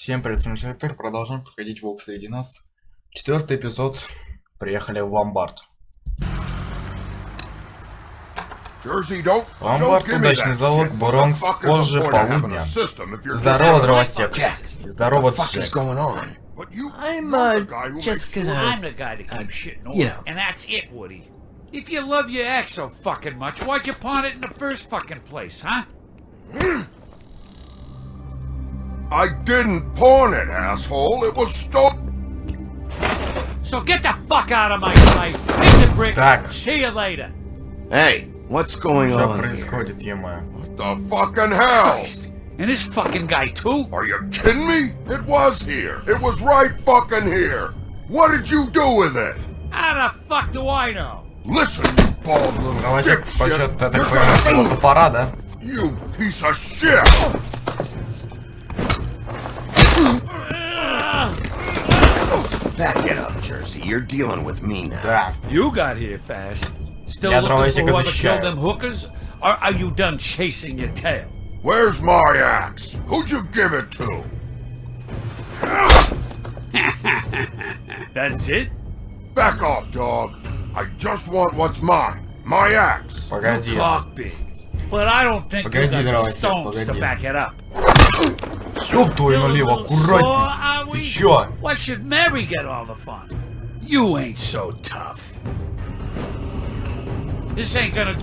Всем привет, с вами Человек, продолжаем проходить волк среди нас. 4-й эпизод. Приехали в ломбард. Ломбард, удачный залог, Бронкс, позже полудня. Здорово, дровосек. Здорово, Джек. I'm just gonna. I'm the guy that keeps shitting over, and that's it, Woody. If you love your ex so fucking much, why'd you pawn it in the first fucking place, huh? I didn't pawn it, asshole. It was stolen. So get the fuck out of my sight. Hit the brick. Так. See you later. Hey, what's going Что on here? происходит, е-мое? What the fucking hell? Christ. And this fucking guy, too? Are you kidding me? It was here. It was right fucking here. What did you do with it? How the fuck do I know? Listen, you bald little Дровосек, почет, dipshit. я так понимаю, своего топора, да? You piece of shit. Back it up, Jersey. You're dealing with me now. Да. You got here fast. Still Я looking дровосека for whoever защищаю. killed them hookers? Or are you done chasing your tail? Where's my axe? Who'd you give it to? That's it? Back off, dog. I just want what's mine. My axe. Погоди. Talk big. But I don't think you Погоди, got the дровосек, stones to погоди. back it up. Ёб твою налево, аккуратней. Ты чё? Why should Mary get all the fun? You ain't so tough. This ain't gonna...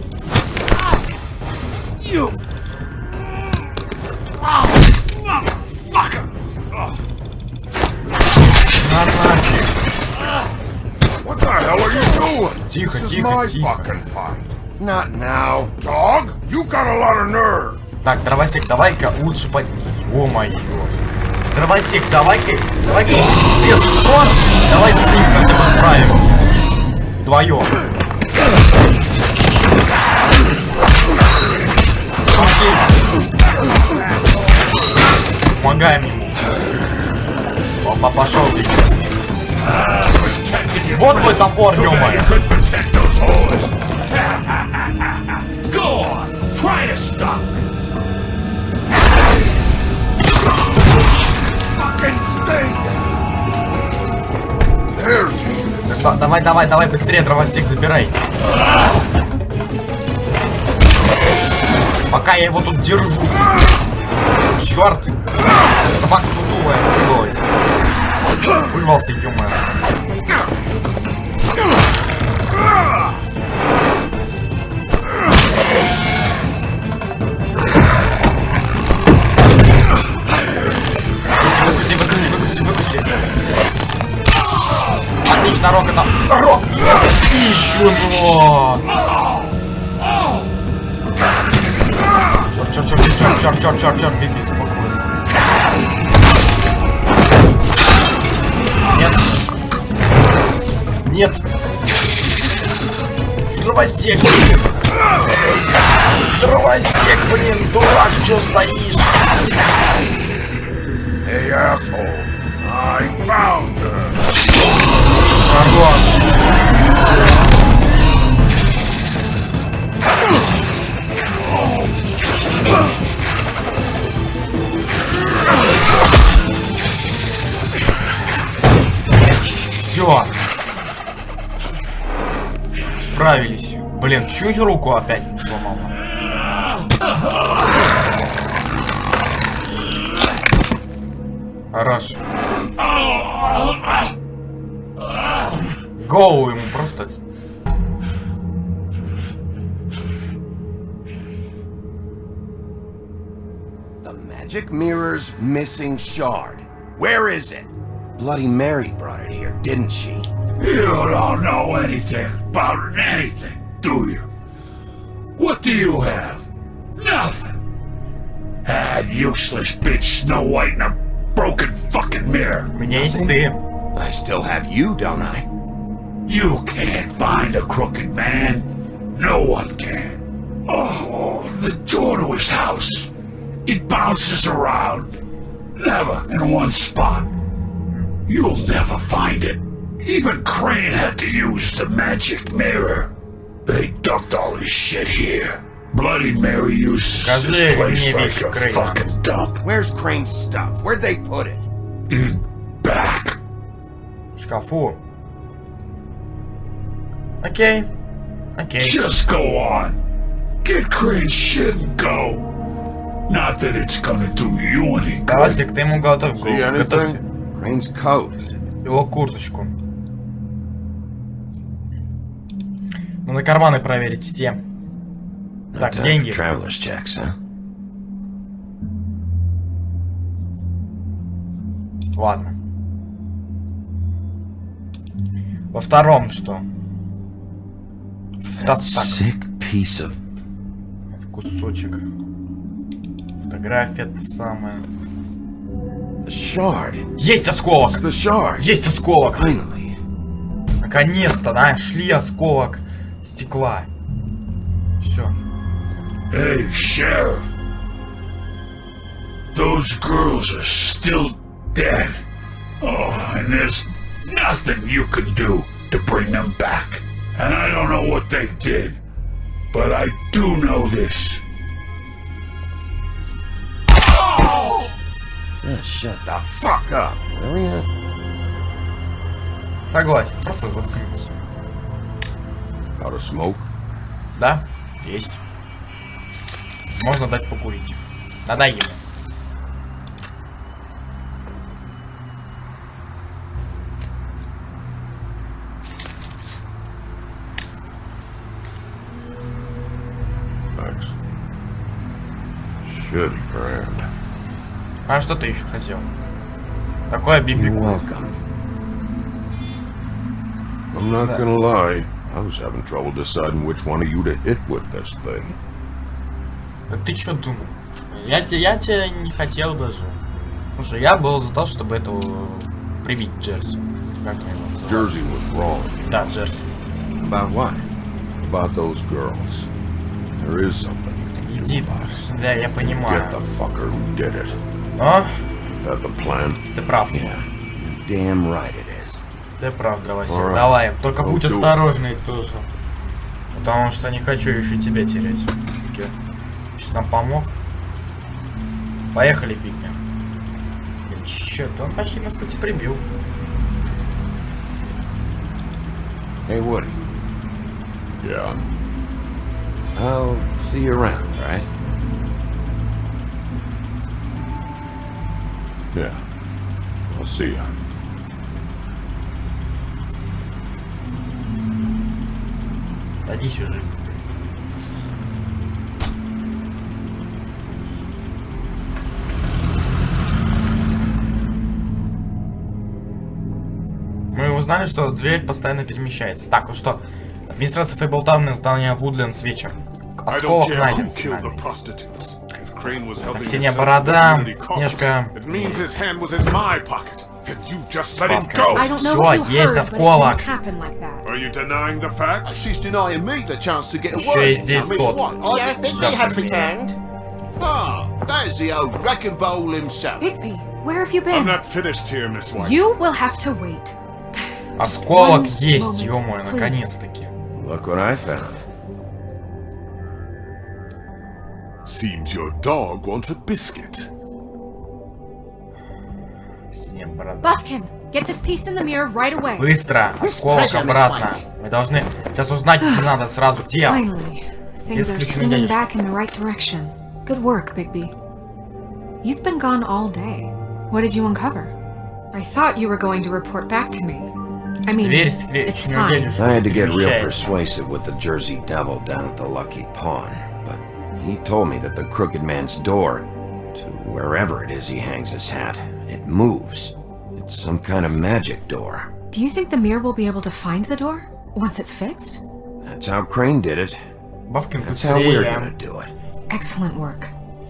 You... Oh, motherfucker! На нафиг. What the hell are you doing? Тихо, This is тихо, my тихо. fucking fight. Not now. Dog, you got a lot of nerve. Так, дровосек, давай-ка лучше под... Ё-моё. Дровосек, давай-ка без сон. Давай с ним хотя бы справимся. Вдвоем. Окей. Помогаем ему. Опа, пошел ты. Вот твой топор, ё-моё. Go on! Try to stop me! Fucking stay down. There's you. Давай, быстрее, дровосек, забирай. Пока я его тут держу. Черт! Собака сутулая вырвалась. Вырвался, ё-моё. Выкуси. Отлично, Рок, это... Рок! Еще его! Черт, беги, спокойно. Нет! Дровосек, блин! Дровосек, блин, дурак, чё стоишь? Hey, asshole. I found her. Хорош! Все. Справились. Блин, чью руку опять сломал? Хорош. Голову ему просто... The magic mirror's missing shard. Where is it? Bloody Mary brought it here, didn't she? You don't know anything about anything, do you? What do you have? Nothing. That useless bitch Snow White in a broken fucking mirror. У меня есть ты. I still have you, don't I? You can't find a crooked man. No one can. Oh, the door to his house. It bounces around. Never in one spot. You'll never find it. Even Crane had to use the magic mirror. They ducked all his shit here. Bloody Mary uses this place like a fucking dump. Where's Crane's stuff? Where'd they put it? in back. В шкафу. Окей. Окей. Just go on. Get Crane's shit and go. Not that it's gonna do you any good. Давасик, ты ему готовь. See Готовься. anything? Crane's coat. Его курточку. Ну, на карманы проверить все. Так, Time деньги. for traveler's checks, huh? Ладно. Во втором что? That sick piece of... Кусочек. Фотография та самая. The shard. Есть осколок! It's the shard. Есть осколок! Finally. Наконец-то, да? Шли осколок стекла. Все. Hey, Sheriff. Those girls are still dead. Oh, and there's nothing you can do to bring them back. And I don't know what they did, but I do know this. Oh! Just shut the fuck up, will ya? Согласен, просто заткнись. Got a smoke? Да? Есть. Можно дать покурить. Надай ему. Thanks. Shitty brand. А что ты еще хотел? Такое You're бибику. welcome. I'm not gonna lie. I was having trouble deciding which one of you to hit with this thing. Ты что думал? Я тебя не хотел даже. Слушай, я был за то, чтобы этого прибить Джерси. Как его называют? Jersey was wrong Да, Джерси. About what? about those girls. There is something you can do Иди, about it. да, я понимаю. Get the fucker who did it. А? Is that the plan? Ты прав. Yeah. Damn right it is. Ты прав, Дровосек. Alright. Давай, только I'll будь do it. осторожный тоже. Потому что не хочу еще тебя терять. Окей. Сейчас нам помог. Поехали, Пигми. Блин, черт, он почти нас, кстати, прибил. Hey, Woody. Yeah. I'll see you around, right? Yeah. I'll see ya. Садись уже. Мы узнали, что дверь постоянно перемещается. Так, ну что? Администрация Фейблтауна, здание Вудлендс, вечер. Осколок найден. Ксения Борода, Снежка. Все, есть осколок. She's denying me the chance to get a Еще word есть in. здесь That means тот. what? Sheriff Bigby has returned. Ah, that is the old wrecking bowl himself. Bigby, where have you been? I'm not finished here, Miss White. You will have to wait. Осколок One есть, moment, ё-моё, please. наконец-таки. Look what I found. Seems your dog wants a biscuit. Снег, Борода. Buffkin, get this piece in the mirror right away. Быстро, осколок Pleasure, Miss обратно. White. Мы должны сейчас узнать, не надо сразу, где он. Finally, things are Скрюченный swinging дядечка. back in the right direction. Good work, Bigby. You've been gone all day. What did you uncover? I thought you were going to report back to me. I mean, Дверь it's Скрюченного fine. дядюшки I had to get real перемещается. persuasive with the Jersey Devil down at the Lucky Pawn, but he told me that the Crooked Man's door, to wherever it is he hangs his hat, it moves. It's some kind of magic door. Do you think the mirror will be able to find the door once it's fixed? That's how Crane did it. Бавкин That's how we're быстрее. gonna do it. Excellent work.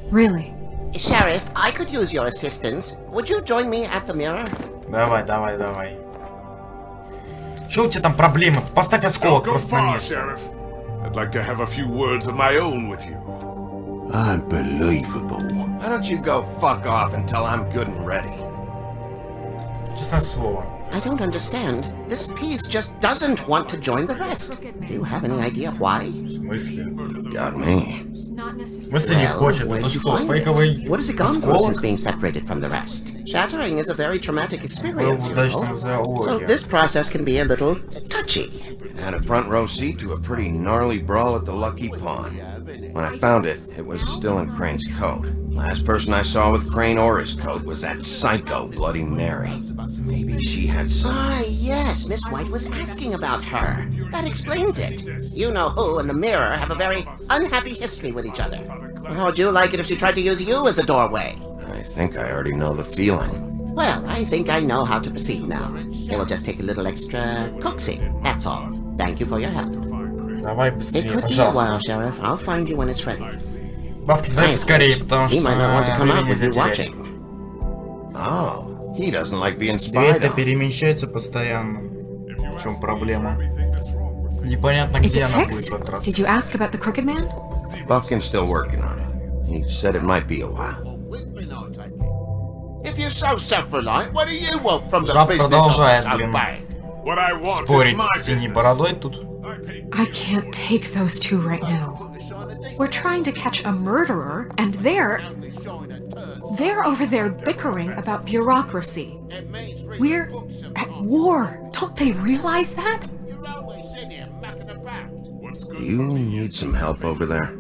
Really. Sheriff, I could use your assistance. Would you join me at the mirror? Давай, давай, давай. Что у тебя там проблемы? Поставь Don't осколок go просто на far, место. Sheriff. I'd like to have a few words of my own with you. Unbelievable. Why don't you go fuck off until I'm good and ready? Честное слово. I don't understand. This piece just doesn't want to join the rest. Do you have any idea why? В смысле? Got me. Not В necessarily. смысле не хочет? where Это did you что, find фейковый it? What has it gone through осколок? since being separated from the rest? Shattering is a very traumatic Был experience, в you удачном know? So зоологе. this process can be a little touchy. Had a front row seat to a pretty gnarly brawl at the Lucky Pawn. When I found it, it was still in Crane's coat. Last person I saw with Crane or his coat was that psycho Bloody Mary. Maybe she had some... Ah, yes, Miss White was asking about her. That explains it. You know who and the mirror have a very unhappy history with each other. How would you like it if she tried to use you as a doorway? I think I already know the feeling. Well, I think I know how to proceed now. It will just take a little extra coaxing, that's all. Thank you for your help. Давай It быстрее, could be a пожалуйста. while, Sheriff. I'll find you when it's ready. Бабки, давай поскорее, потому He что might not want to come out времени with you нельзя терять. watching. Oh, he doesn't like being Дверь-то spied on. перемещается постоянно. В чем проблема? Непонятно, Is где it она fixed? будет в этот раз. Did you ask about the Crooked Man? Buffkin's still working on it. He said it might be a while. If you're so self-reliant, what do you want from the Жаб business продолжает, office so блин, bad? What I want спорить is my с синей business. бородой тут. I can't take those two right now. We're trying to catch a murderer, and they're over there bickering about bureaucracy. We're at war. Don't they realize that? Do you need some help over there?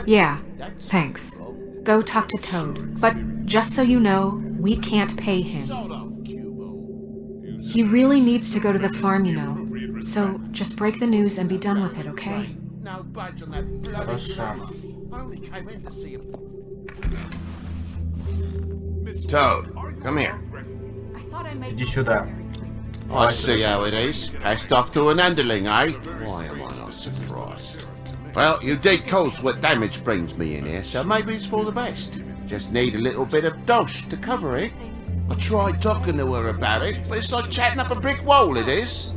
Yeah, thanks. Go talk to Toad. But just so you know, we can't pay him. He really needs to go to the farm, you know. So just break the news and be done with it, okay? No budge on that bloody Хорошо. I only came in to see him. Toad, come here. I thought I made Иди сюда. I see how it is. Passed off to an underling, eh? Why am I not surprised? Well, you did cause what damage brings me in here, so maybe it's for the best. Just need a little bit of dosh to cover it. I tried talking to her about it, but it's like chatting up a brick wall, it is.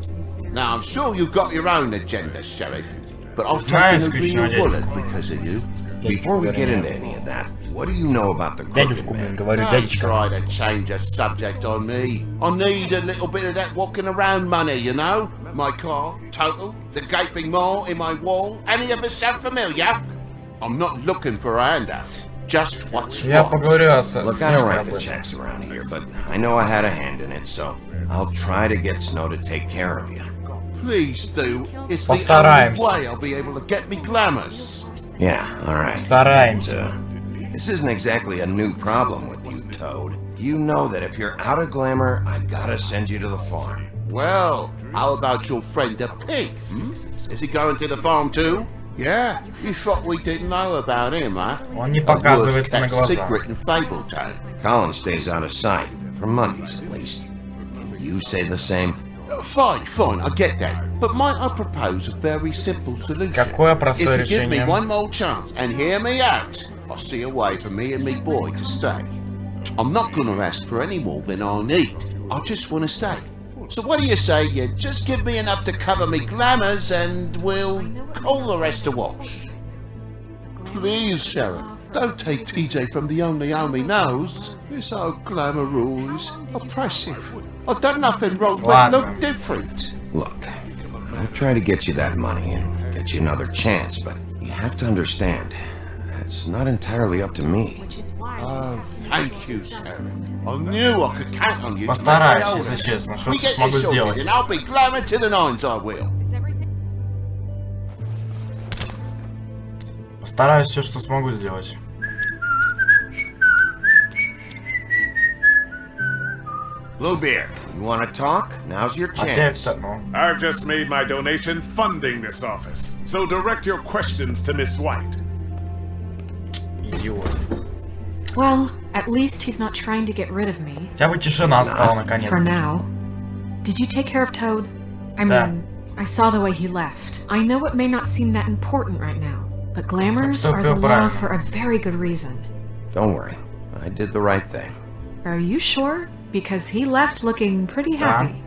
Now, I'm sure you've got your own agenda, Sheriff, but I've taken a real bullet because of you. Before we get into any of that, what do you know about the Crooked Дядюшку, блин, Man? говорю, Don't дядечка. try to change a subject on me. I need a little bit of that walking around money, you know? My car, total, the gaping maw in my wall. Any of us sound familiar? I'm not looking for a handout. Just what's Я what. поговорю с Look, I don't Снежкой write об the этом. checks around here, but I know I had a hand in it, so I'll try to get Snow to take care of you. Please do. It's the only Постараемся. way I'll be able to get me glamours. Yeah, alright. Стараемся. This isn't exactly a new problem with you, Toad. You know that if you're out of glamour, I gotta send you to the farm. Well, how about your friend the pig? Is he going to the farm too? Yeah, you thought we didn't know about him, huh? Он не A показывается на worst-kept глаза. secret in Fabletown. Colin stays out of sight, for Mondays at least. Can you say the same? Fine, I get that. But might I propose a very simple solution? Какое простое If you give me решение? one more chance and hear me out, I'll see a way for me and me boy to stay. I'm not gonna ask for any more than I need. I just wanna stay. So what do you say you just give me enough to cover me glamours and we'll call the rest a wash? Please, Sheriff, don't take TJ from the only home he knows. This old glamour is oppressive. I've done nothing wrong but Ладно. look different. Look, I'll try to get you that money and get you another chance, but you have to understand, that's not entirely up to me. Which is why Oh, thank you, Sheriff. I knew I could count on you. to Постараюсь, make me если over. честно. Что We get смогу this sorted сделать? and I'll be glamour to the nines, I will. is everything. Постараюсь все, что смогу сделать. Bluebeard, you want to talk? Now's your А chance. текст, ну. I've just made my donation funding this office, so direct your questions to Miss White. Идиот. Well, at least he's not trying to get rid of me. Хотя бы тишина стала наконец. For now. Did you take care of Toad? I Да. mean, I saw the way he left. I know it may not seem that important right now, but glamours are the Поступил law правильно. for a very good reason. Don't worry, I did the right thing. Are you sure? Because he left looking pretty Да. happy.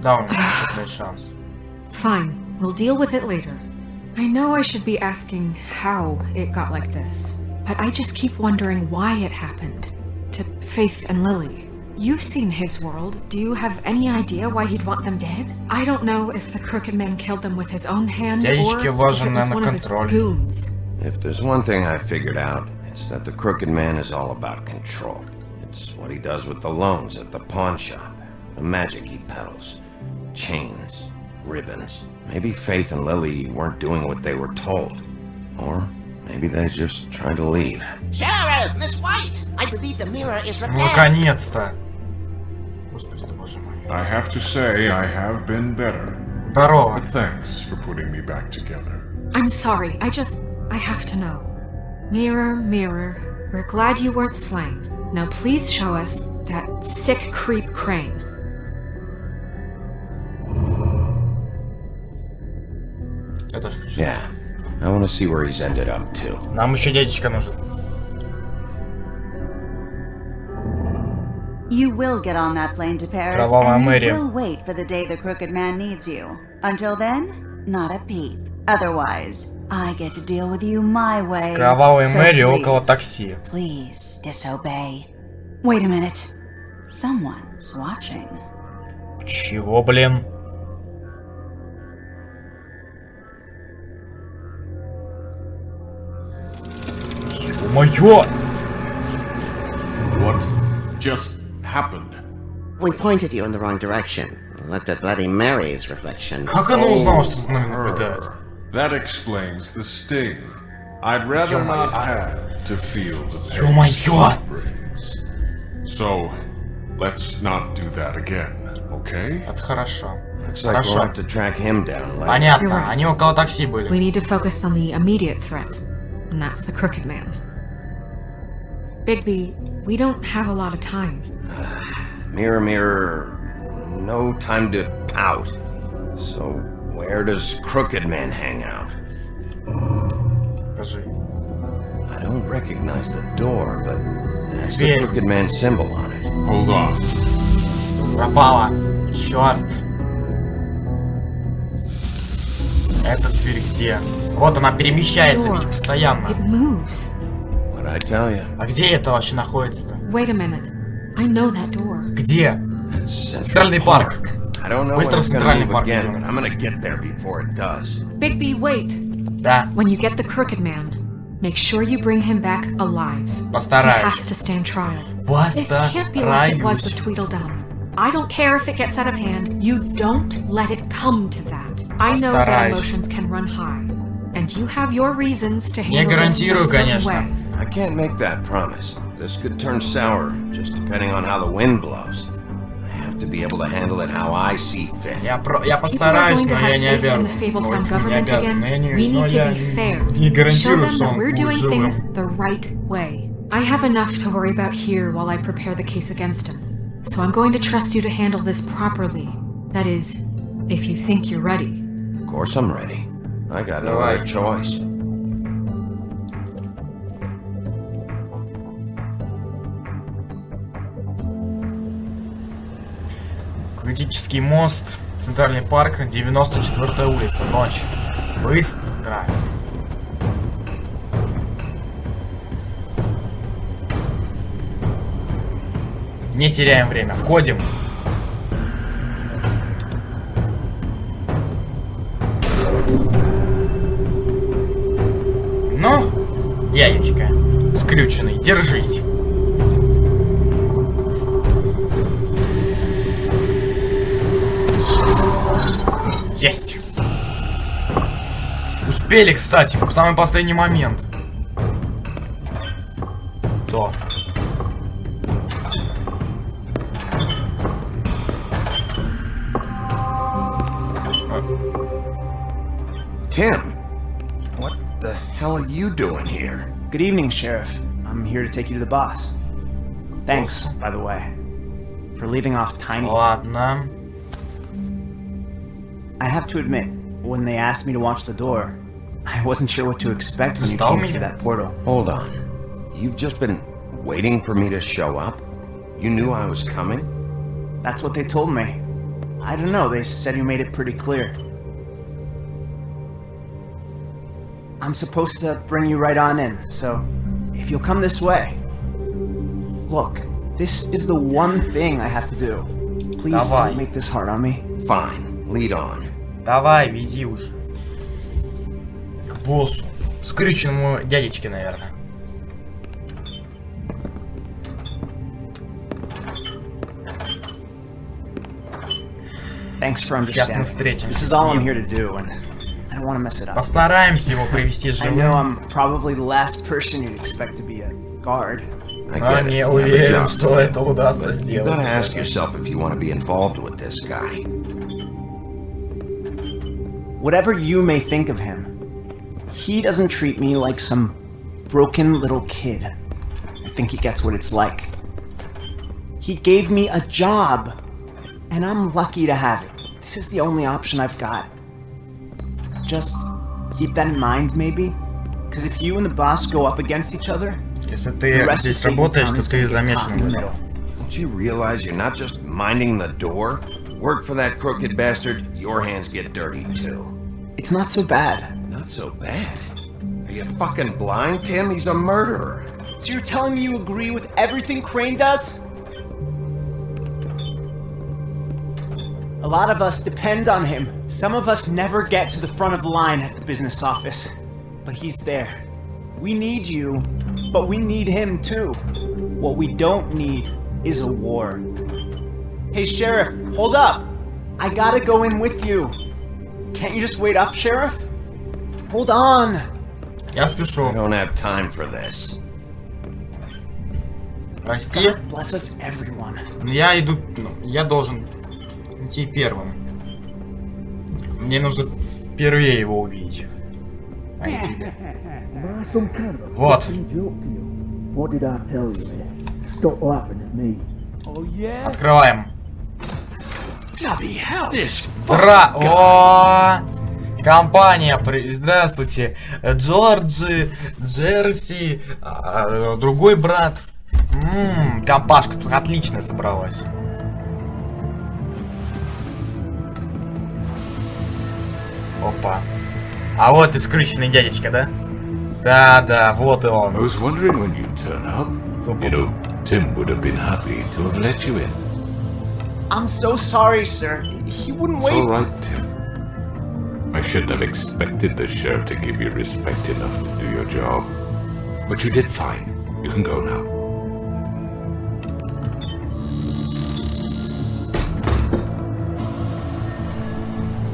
Да, у меня еще дать шанс. Fine, we'll deal with it later. I know I should be asking how it got like this, but I just keep wondering why it happened. To Faith and Lily. you've seen his world. Do you have any idea why he'd want them dead? I don't know if the Crooked Man killed them with his own hand or if it was one of his goons. If there's one thing I figured out, it's that the Crooked Man is all about control. It's what he does with the loans at the pawn shop, the magic he peddles, chains, ribbons. Maybe Faith and Lily weren't doing what they were told. Or maybe they just tried to leave. Sheriff! Miss White! I believe the mirror is repaired. Наконец-то. Господи ты, боже мой. I have to say I have been better. Здорово. But thanks for putting me back together. I'm sorry, I have to know. Mirror, mirror, we're glad you weren't slain. Now please show us that sick creep Crane. Это ж Yeah, I want to see where he's ended up too. Нам еще дядечка нужен. You will get on that plane to Paris, Кровавая and Мэри. you will wait for the day the Crooked Man needs you. Until then, not a peep. Otherwise, I get to deal with you my way. Кровавой So Мэри please, около такси. Please disobey. Wait a minute. Someone's watching. Чего, блин? Ё-моё! What just happened? We pointed you in the wrong direction. Looked at Bloody Mary's reflection. Как она узнала, что за нами наблюдают? That explains the sting. I'd rather not have to feel the pain Ё-моё! it brings. So, let's not do that again, okay? Это хорошо. Looks like we'll have to track him down later. You're Понятно, right. они около такси We были. need to focus on the immediate threat, and that's the Crooked Man. Bigby, we don't have a lot of time. Mirror, mirror, no time to pout. So, where does Crooked Man hang out? Скажи. I don't recognize the door, but that's the Дверь. Crooked Man symbol on it. Hold on. Пропала. Черт. Эта дверь где? Вот она перемещается ведь Door. постоянно. It moves. What'd I tell you? А где это вообще находится-то? Wait a minute. I know that door. Где? Central Центральный парк. I don't know Быстро when в it's gonna Центральный move парк again, идем. but I'm gonna get there before it does. Bigby, wait. Да, When you get the Crooked Man, make sure you bring him back alive. He постараюсь. has to stand trial. This can't be like it was with Постараюсь. Tweedledum. I don't care if it gets out of hand. You don't let it come to that. I know that Постараюсь. emotions can run high. And you have your reasons to Не handle this a гарантирую, certain конечно. way. I can't make that promise. This could turn sour, just depending on how the wind blows. I have to be able to handle it how I see fit. Я People are постараюсь, going to но have я не faith in обязан. the Fabletown Очень не government обязан. again. Но я не- We но need я to be fair. не Show гарантирую, them что that он we're будет doing живым. things the right way. I have enough to worry about here while I prepare the case against him. So I'm going to trust you to handle this properly. That is, if you think you're ready. Of course I'm ready. I got no Давай. other choice. Критический мост, Центральный парк, 94-я улица, ночь. Быстро. Не теряем время, входим. Ну, дядечка, скрюченный, держись. Есть. Успели, кстати, в самый последний момент. Кто? Tim, what the hell are you doing here? Good evening, Sheriff. I'm here to take you to the boss. Thanks, by the way, for leaving off Tiny. Ладно. I have to admit, when they asked me to watch the door, I wasn't sure what to expect when you Stall came me? through that portal. Hold on. You've just been waiting for me to show up? You knew I was coming? That's what they told me. I don't know, they said you made it pretty clear. I'm supposed to bring you right on in, so if you'll come this way. Look, This is the one thing I have to do. Please Давай. don't make this hard on me. Fine, lead on. Давай, веди уже. К боссу. Скрюченному дядечке, наверное. Thanks for Сейчас мы understanding. встретимся This is с all I'm ним. here to do, and I don't want to mess it up. Постараемся его привести I живым. know I'm probably the last person you'd expect to be a guard. I Но get it. не You have a уверен, job что to do. это удастся You сделать. gotta ask yourself if you want to be involved with this guy. Whatever you may think of him, he doesn't treat me like some broken little kid. I think he gets what it's like. He gave me a job, and I'm lucky to have it. This is the only option I've got. Just keep that in mind, maybe? Because if you and the boss go up against each other, Если the ты rest здесь of the работаешь, town то is ты gonna get caught замешан in в the этом. middle. Don't you realize you're not just minding the door? Work for that crooked bastard, your hands get dirty too. It's not so bad. Not so bad. Are you fucking blind, Tim? He's a murderer. So you're telling me you agree with everything Crane does? A lot of us depend on him. Some of us never get to the front of the line at the business office. But he's there. We need you, but we need him too. What we don't need is a war. Hey, Sheriff, hold up! I gotta go in with you. Can't you just wait up, Sheriff? Hold on! Я спешу. I don't have time for this. Прости. God bless us, everyone. Я иду... Я должен идти первым. Мне нужно первее его увидеть. А не тебя. Вот. Открываем. О! Компания, здравствуйте. Джорджи, Джерси, другой брат. Компашка тут отличная собралась. Опа. А вот и скрюченный дядечка, да? Да, вот и он. I was wondering when you'd turn up. You know, Tim would have been happy to have let you in. I'm so sorry, sir. He wouldn't It's wait. all right, Tim. I shouldn't have expected the sheriff to give you respect enough to do your job. But you did fine. You can go now.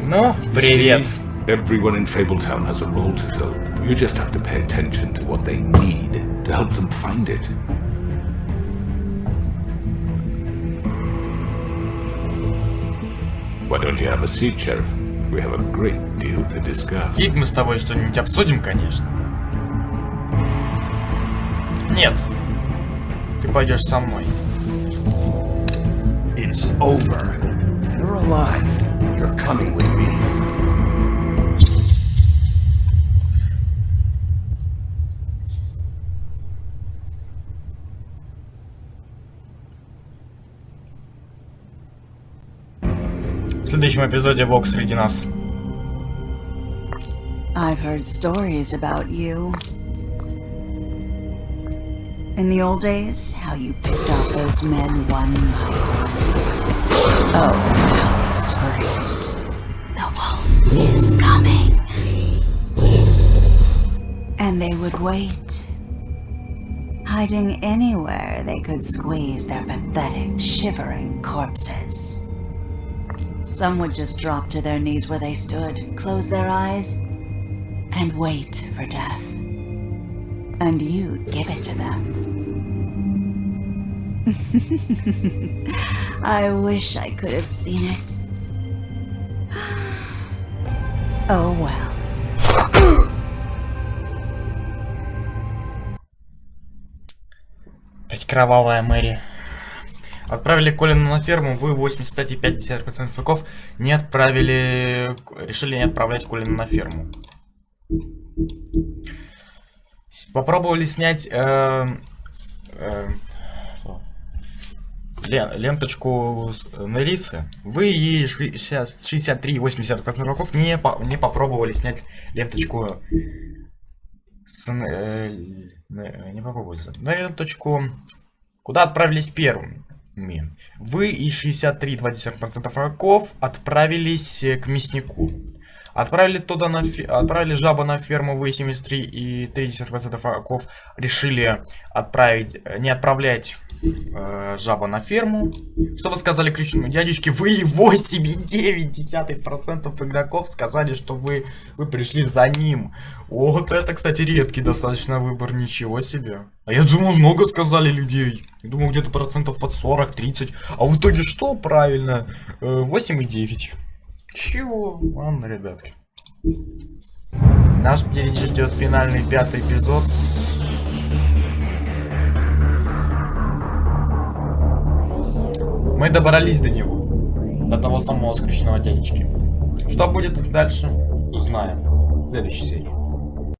Ну, привет. Everyone in Fabletown has a role to fill. You just have to pay attention to what they need to help them find it. Why don't you have a seat, Sheriff? We have a great deal to discuss. Есть мы с тобой что-нибудь обсудим, конечно. Нет. Ты пойдешь со мной. It's over. You're alive. You're coming with me. В следующем эпизоде Вок среди нас. I've heard stories about you. In the old days, how you picked off those men one by one. Oh, how they screamed. The wolf is coming. And they would wait, hiding anywhere they could squeeze their pathetic, shivering corpses. Some would just drop to their knees where they stood, close their eyes, and wait for death. And you'd give it to them. I wish I could have seen it. Oh well. Опять кровавая Мэри. Отправили Колина на ферму, вы 85,5% игроков не отправили... Решили не отправлять Колина на ферму. Попробовали снять ленточку Нерисы. Вы и 63,8% игроков не попробовали снять ленточку не попробовали. На ленточку Куда отправились первыми? Вы и 63,2% игроков отправились к мяснику. Отправили жаба на ферму, вы 73,3% игроков решили не отправлять жаба на ферму. Что вы сказали Скрюченному дядечке? Вы и 8,9% игроков сказали, что вы пришли за ним. Вот это, кстати, редкий достаточно выбор, ничего себе. А я думал, много сказали людей. Я думал, где-то процентов под 40-30. А в итоге что? Правильно, 8,9. Чего? Ладно, ребятки. Наш впереди ждет финальный 5-й эпизод. Мы добрались до него. До того самого скрюченного дядечки. Что будет дальше, узнаем в следующей серии.